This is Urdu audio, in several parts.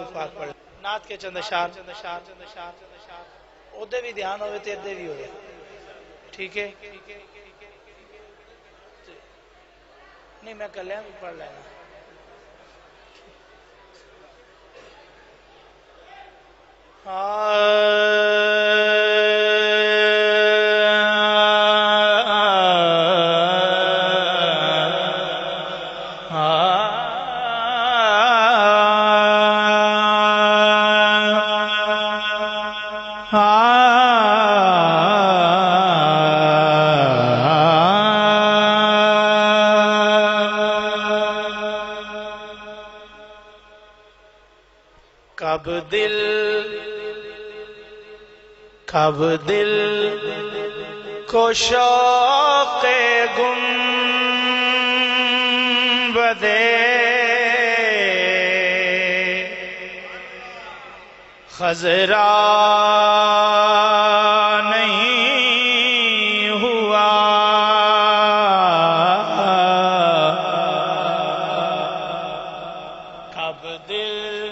پاک پڑھ نعت کے چند اشعار اودے بھی دھیان ہوئے تے ادے بھی ہوئے ٹھیک ہے نہیں میں کلیاں بھی پڑھ لینا کب دل کو شوق گنبد خضرا نہیں ہوا کب دل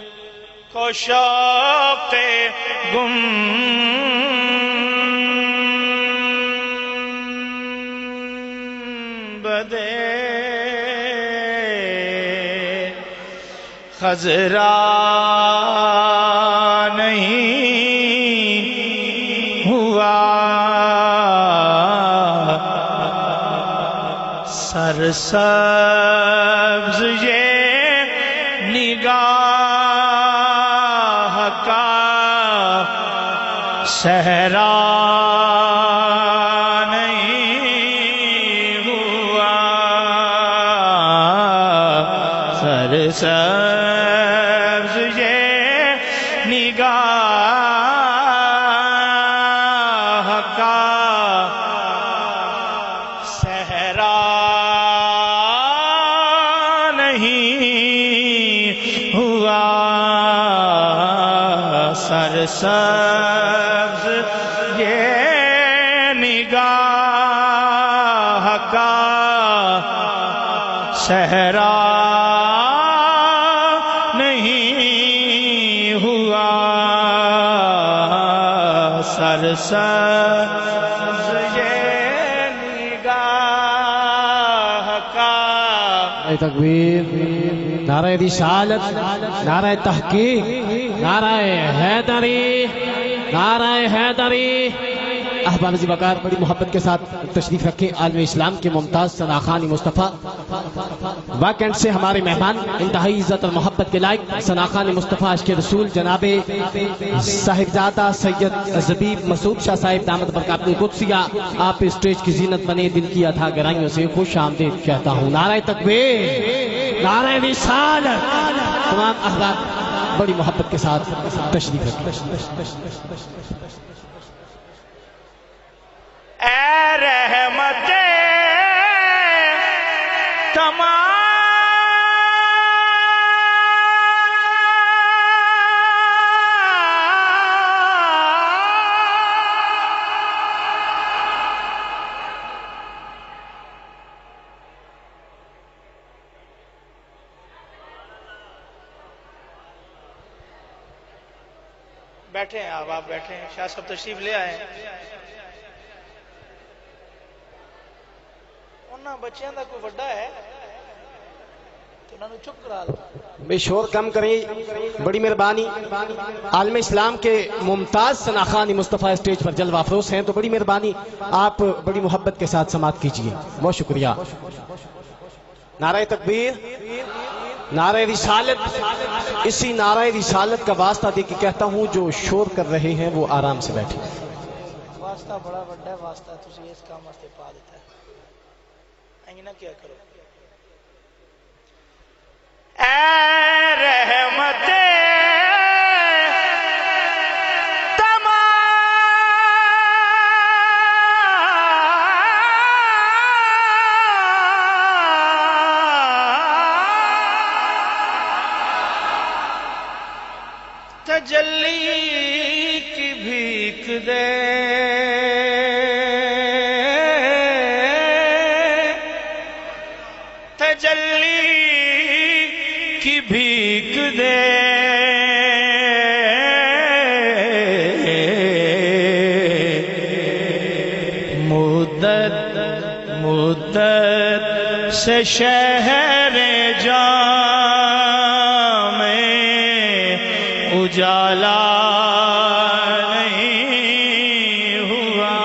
کو شوق گنبد خضرا نہیں ہوا سرسبز یہ نگاہ کا صحرا نہیں ہوا سرسبز یہ نگاہ کا صحرا نہیں ہوا سرسبز یہ نگاہ کا صحرا نہیں ہوا سرسبز یہ نگاہ کا تکبیر نعرہ رسالت نعرہ تحقیق نعرہ حیدری نعرہ حیدری احباب عزیز وقار بڑی محبت کے ساتھ تشریف رکھیں عالم اسلام کے ممتاز ثناخان مصطفیٰ واقعہ سے ہمارے مہمان انتہائی عزت اور محبت کے لائق ثناخان مصطفیٰ عاشق رسول جناب صاحبزادہ سید زبیب مسعود شاہ صاحب دامت برکات القدسیہ آپ اسٹیج کی زینت بنے دل کی اتھا گہرائیوں سے خوش آمدید کہتا ہوں نعرہ تکبیر نعرہ رسالت تمام احباب بڑی محبت کے ساتھ تشریف رکھیں اے رحمت تمام بیٹھے ہیں آپ بیٹھے ہیں شاہ صاحب تشریف لے آئے ہیں انہاں بچیاں دا کوئی وڈا ہے تو انہوں نے چپ کرا لو بے شور کم کریں بڑی مہربانی عالم اسلام کے ممتاز ثناخان مصطفیٰ اسٹیج پر جلوہ افروز ہیں تو بڑی مہربانی آپ بڑی محبت کے ساتھ سماعت کیجئے بہت شکریہ نعرہ تکبیر نعرہ رسالت اسی نعرہ رسالت کا واسطہ دے کے کہتا ہوں جو شور کر رہے ہیں وہ آرام سے بیٹھیں واسطہ بڑا بڑا ہے واسطہ تجھے اس کام واسطے پا دیتا ہے اینی نہ کیا کرو اے رحمت تجلی کی بھیک دے تجلی کی بھیک دے سے شہر جاں میں اجالا نہیں ہوا،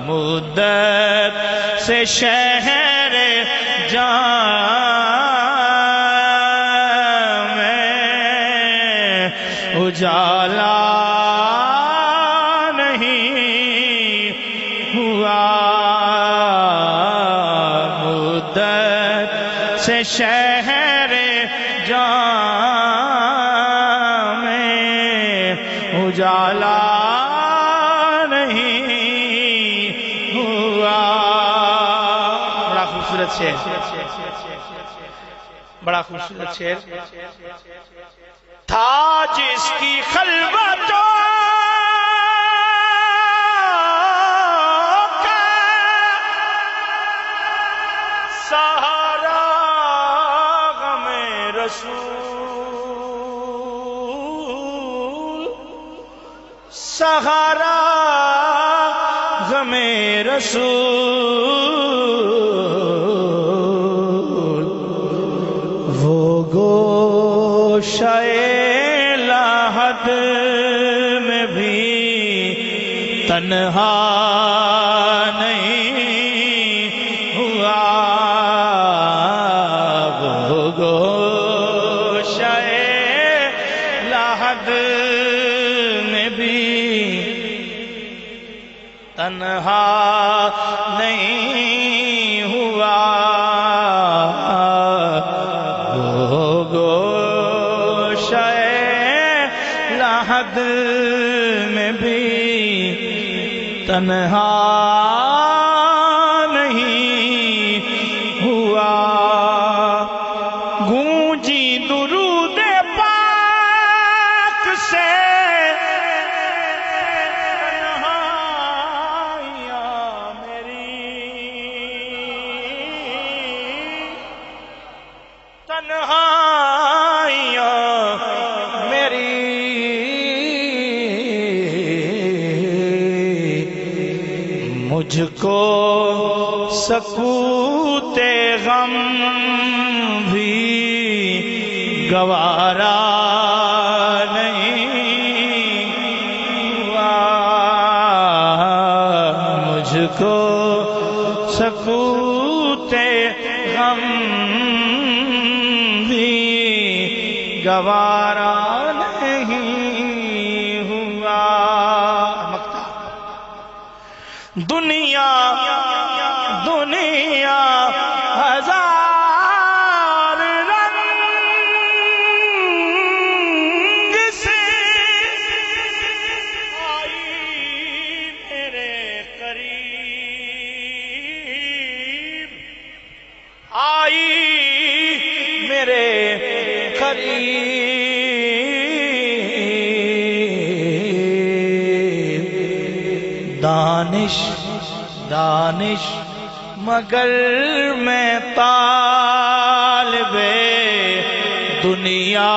مدت سے شہر جاں میں اجالا سے شہر جاں میں اجالا نہیں ہوا۔ بڑا خوبصورت شعر، بڑا خوبصورت شعر تھا جس کی خلوتوں کا سہارا رسول، سہارا غم رسول، وہ گوشہ لاحد میں بھی تنہا نہیں ہوا، وہ میں بھی تنہا نہیں ہوا، وہ گوشہ لحد میں بھی تنہا نہیں ہوا، گونجی درود پاک سے تنہائیاں میری، مجھ کو سکوت غم بھی گوارا نہیں ہوا، مجھ کو سکوت غم گوارا نہیں ہوا، دنیا دنیا ہزار رنگ سے آئی میرے قریب، آئی میرے دانش دانش مگر میں طالب دنیا